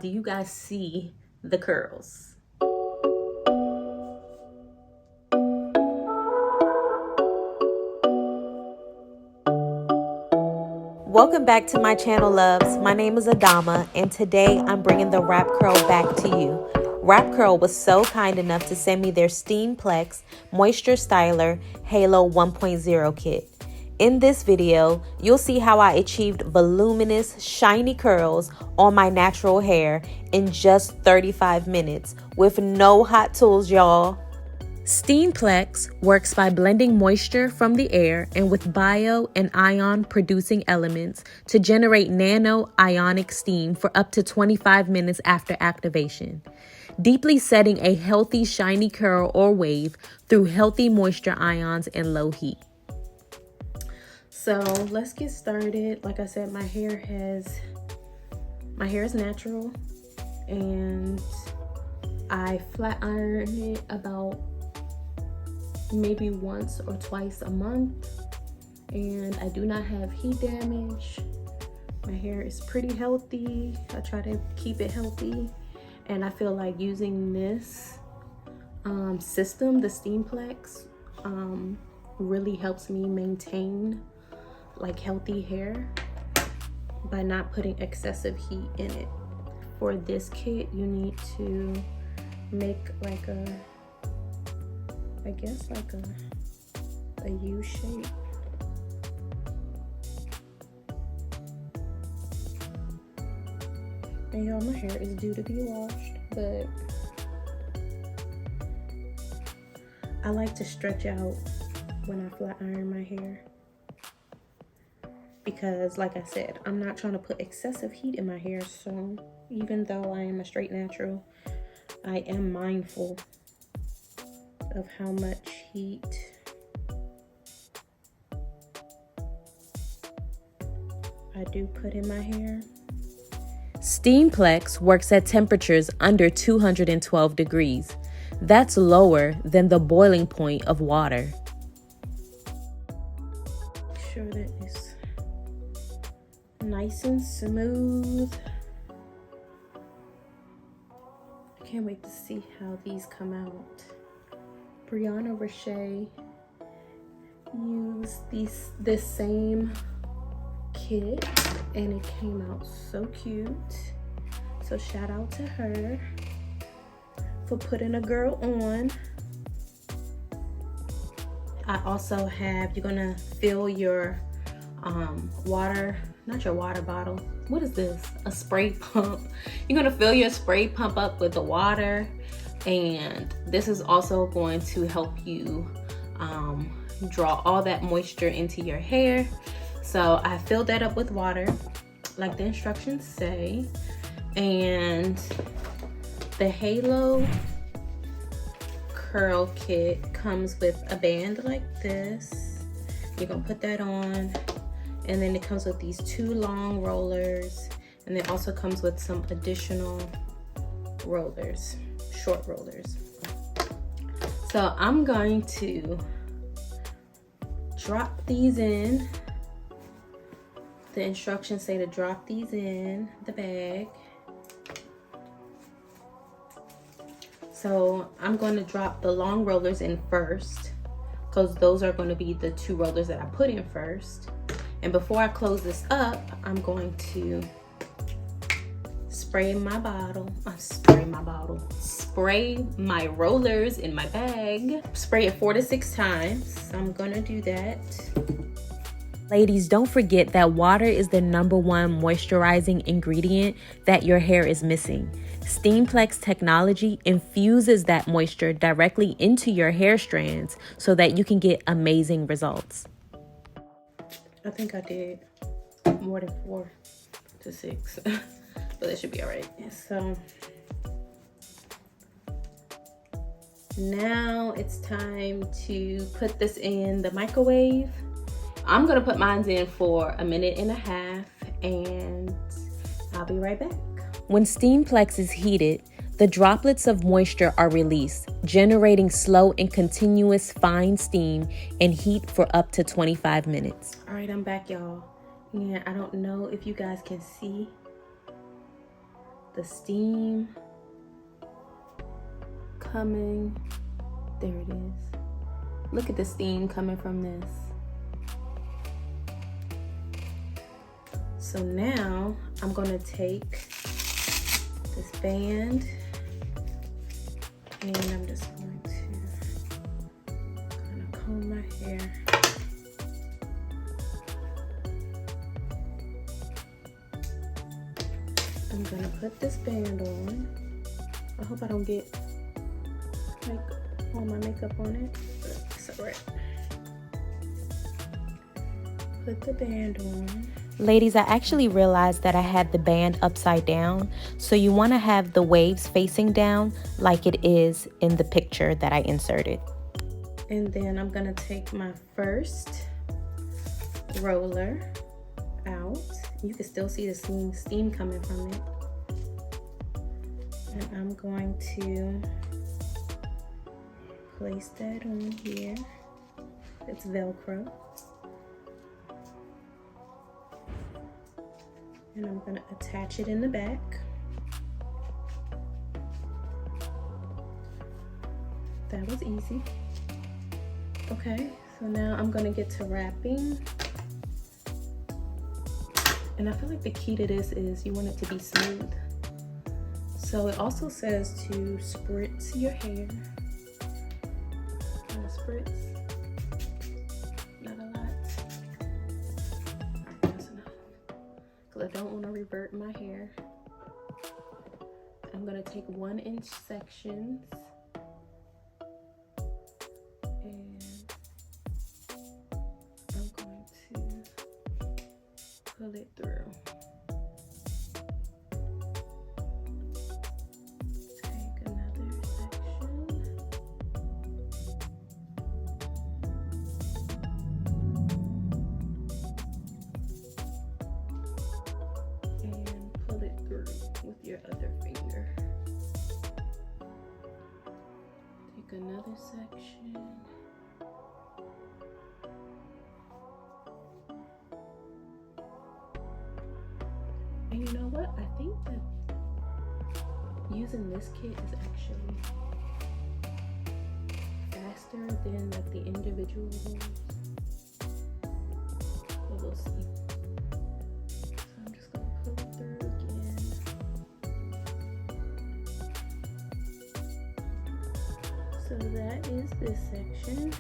Do you guys see the curls? Welcome back to my channel, loves. My name is Adama, and today I'm bringing the WRAPCURL back to you. WRAPCURL was so kind enough to send me their STEAMPLEX MOISTURESTYLER Halo 1.0 kit. In this video, you'll see how I achieved voluminous, shiny curls on my natural hair in just 35 minutes with no hot tools, y'all. STEAMPLEX works by blending moisture from the air and with bio and ion producing elements to generate nano ionic steam for up to 25 minutes after activation, deeply setting a healthy shiny curl or wave through healthy moisture ions and low heat. So let's get started. Like I said, my hair is natural, and I flat iron it about maybe once or twice a month, and I do not have heat damage. My hair is pretty healthy. I try to keep it healthy, and I feel like using this system, the STEAMPLEX, really helps me maintain like healthy hair by not putting excessive heat in it. For this kit, you need to make like a, I guess like a U shape. And y'all, my hair is due to be washed, but I like to stretch out when I flat iron my hair, because like I said, I'm not trying to put excessive heat in my hair. So even though I am a straight natural, I am mindful of how much heat I do put in my hair. STEAMPLEX works at temperatures under 212 degrees. That's lower than the boiling point of water. Make sure that it's nice and smooth. I can't wait to see how these come out. Brianna Roche used this same kit, and it came out so cute. So shout out to her for putting a girl on. I also have, you're gonna fill your water, not your water bottle. What is this? A spray pump. You're gonna fill your spray pump up with the water, and this is also going to help you draw all that moisture into your hair. So I filled that up with water like the instructions say, and the Halo curl kit comes with a band like this. You're gonna put that on, and then it comes with these 2 long rollers, and it also comes with some additional rollers, short rollers. So I'm going to drop these in. The instructions say to drop these in the bag. So I'm going to drop the long rollers in first, because those are going to be the 2 rollers that I put in first. And before I close this up, I'm going to spray my rollers in my bag. Spray it 4 to 6 times. So I'm gonna do that. Ladies, don't forget that water is the #1 moisturizing ingredient that your hair is missing. STEAMPLEX technology infuses that moisture directly into your hair strands so that you can get amazing results. I think I did more than 4 to 6, but it should be all right. So now it's time to put this in the microwave. I'm gonna put mine in for 1.5 minutes, and I'll be right back. When STEAMPLEX is heated, the droplets of moisture are released, generating slow and continuous fine steam and heat for up to 25 minutes. All right, I'm back, y'all. And I don't know if you guys can see the steam coming. There it is. Look at the steam coming from this. So now I'm gonna take this band and I'm just going to kind of comb my hair. I'm gonna put this band on. I hope I don't get like all my makeup on it, but it's alright. Put the band on. Ladies, I actually realized that I had the band upside down, so you want to have the waves facing down like it is in the picture that I inserted. And then I'm gonna take my first roller out. You can still see the steam coming from it. And I'm going to place that on here. It's Velcro. And I'm gonna attach it in the back. That was easy. Okay, so now I'm gonna get to wrapping. And I feel like the key to this is you want it to be smooth. So it also says to spritz your hair. Kind of spritz. Not a lot. Alright, that's enough. Because I don't want to revert my hair. I'm going to take 1-inch sections. And I'm going to pull it through. Take another section. And pull it through with your other finger. Take another section. And you know what? I think that using this kit is actually faster than like the individual ones. But we'll see. So I'm just gonna pull it through again. So that is this section.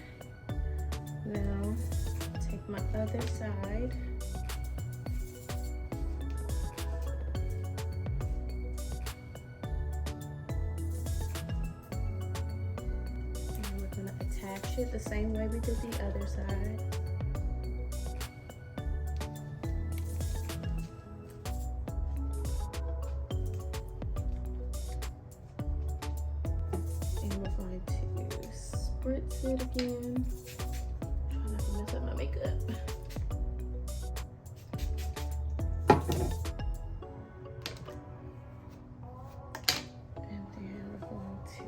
Now take my other side. Attach it the same way we did the other side. And we're going to spritz it again. Try not to mess up my makeup. And then we're going to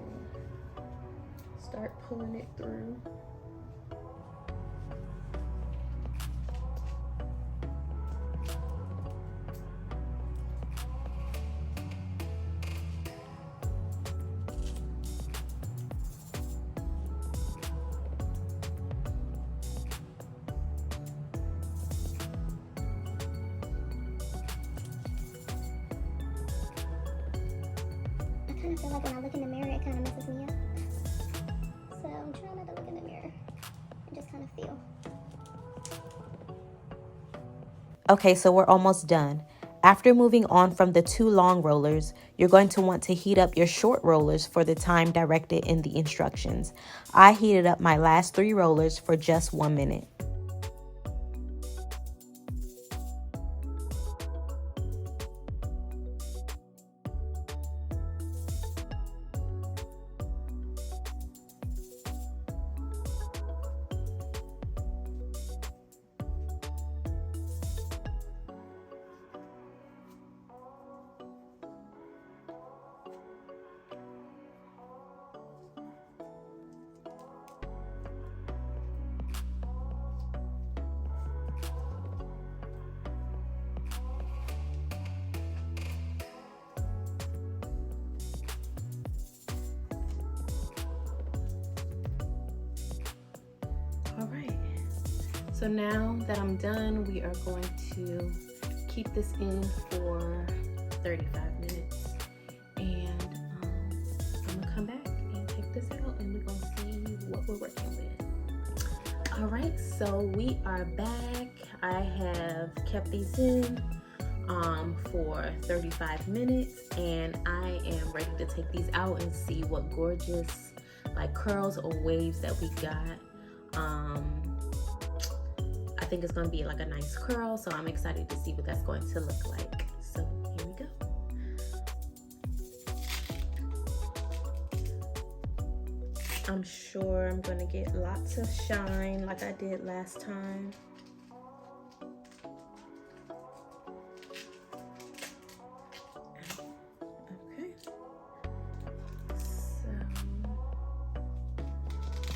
start pulling it through. I kind of feel like when I look in the mirror, it kind of messes me up. So I'm trying not to look in the mirror and just kind of feel. Okay, so we're almost done. After moving on from the 2 long rollers, you're going to want to heat up your short rollers for the time directed in the instructions. I heated up my last 3 rollers for just 1 minute. All right, so now that I'm done, we are going to keep this in for 35 minutes, and I'm gonna come back and take this out, and we're gonna see what we're working with. All right, so we are back. I have kept these in for 35 minutes, and I am ready to take these out and see what gorgeous like curls or waves that we got. I think it's going to be like a nice curl, so I'm excited to see what that's going to look like. So here we go. I'm sure I'm going to get lots of shine like I did last time. Okay. So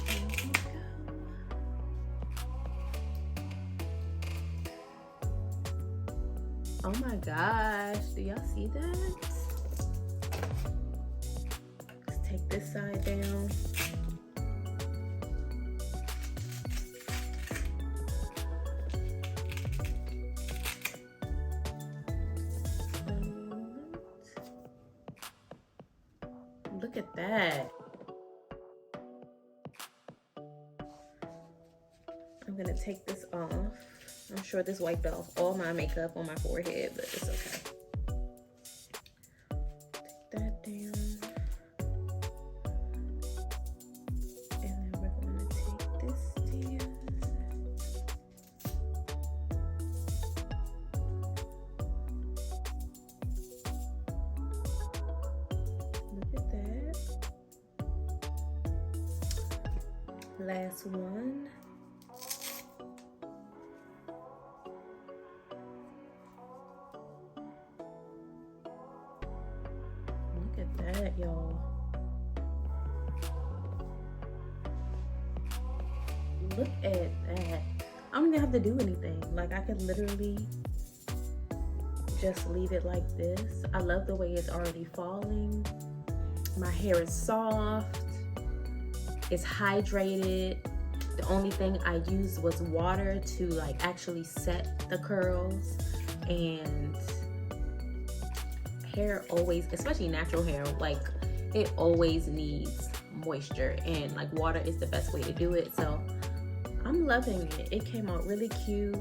here we go. Oh my gosh, do y'all see that? Let's take this side down. Look at that. I'm gonna take this off. I'm sure this wiped off all my makeup on my forehead, but it's okay. Take that down. And then we're going to take this down. Look at that. Last one. Look at that, y'all. Look at that. I don't even have to do anything. Like, I could literally just leave it like this. I love the way it's already falling. My hair is soft. It's hydrated. The only thing I used was water to like actually set the curls. And hair always, especially natural hair, like it always needs moisture, and like water is the best way to do it. So I'm loving it. It came out really cute,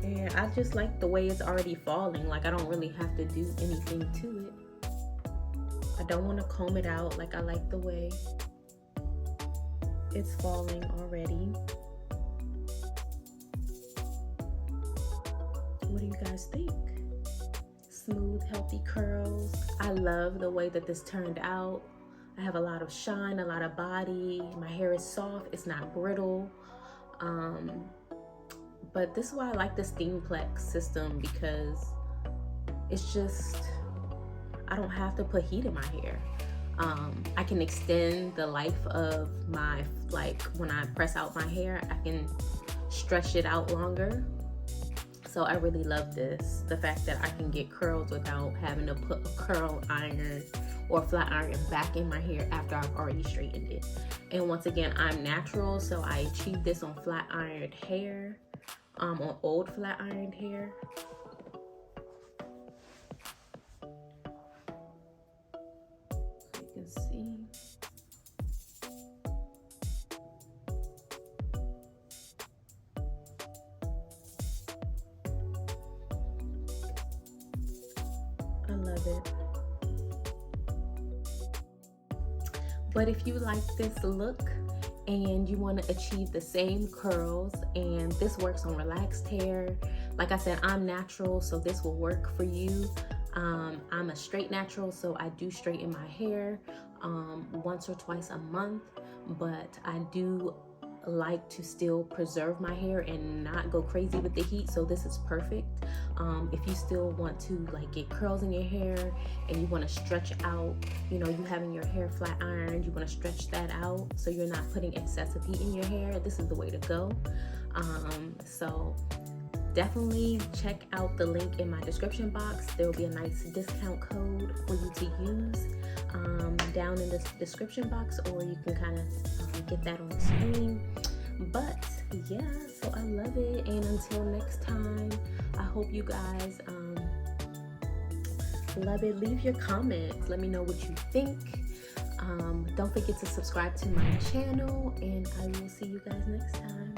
and I just like the way it's already falling. Like I don't really have to do anything to it. I don't want to comb it out. Like I like the way it's falling already. What do you guys think? Smooth, healthy curls. I love the way that this turned out. I have a lot of shine, a lot of body. My hair is soft, it's not brittle. But this is why I like the STEAMPLEX system, because it's just, I don't have to put heat in my hair. I can extend the life of my, like when I press out my hair, I can stretch it out longer. So I really love this, the fact that I can get curls without having to put a curl iron or flat iron back in my hair after I've already straightened it. And once again, I'm natural, so I achieved this on flat ironed hair, on old flat ironed hair. You can see. I love it. But if you like this look and you want to achieve the same curls, and this works on relaxed hair, like I said, I'm natural, so this will work for you. I'm a straight natural, so I do straighten my hair once or twice a month, but I do like to still preserve my hair and not go crazy with the heat, so this is perfect. If you still want to like get curls in your hair and you want to stretch out, you know, you having your hair flat ironed, you want to stretch that out so you're not putting excessive heat in your hair, this is the way to go. So definitely check out the link in my description box. There will be a nice discount code for you to use down in the description box, or you can kind of get that on the screen. But yeah, so I love it, and until next time, I hope you guys love it. Leave your comments, let me know what you think. Don't forget to subscribe to my channel, and I will see you guys next time.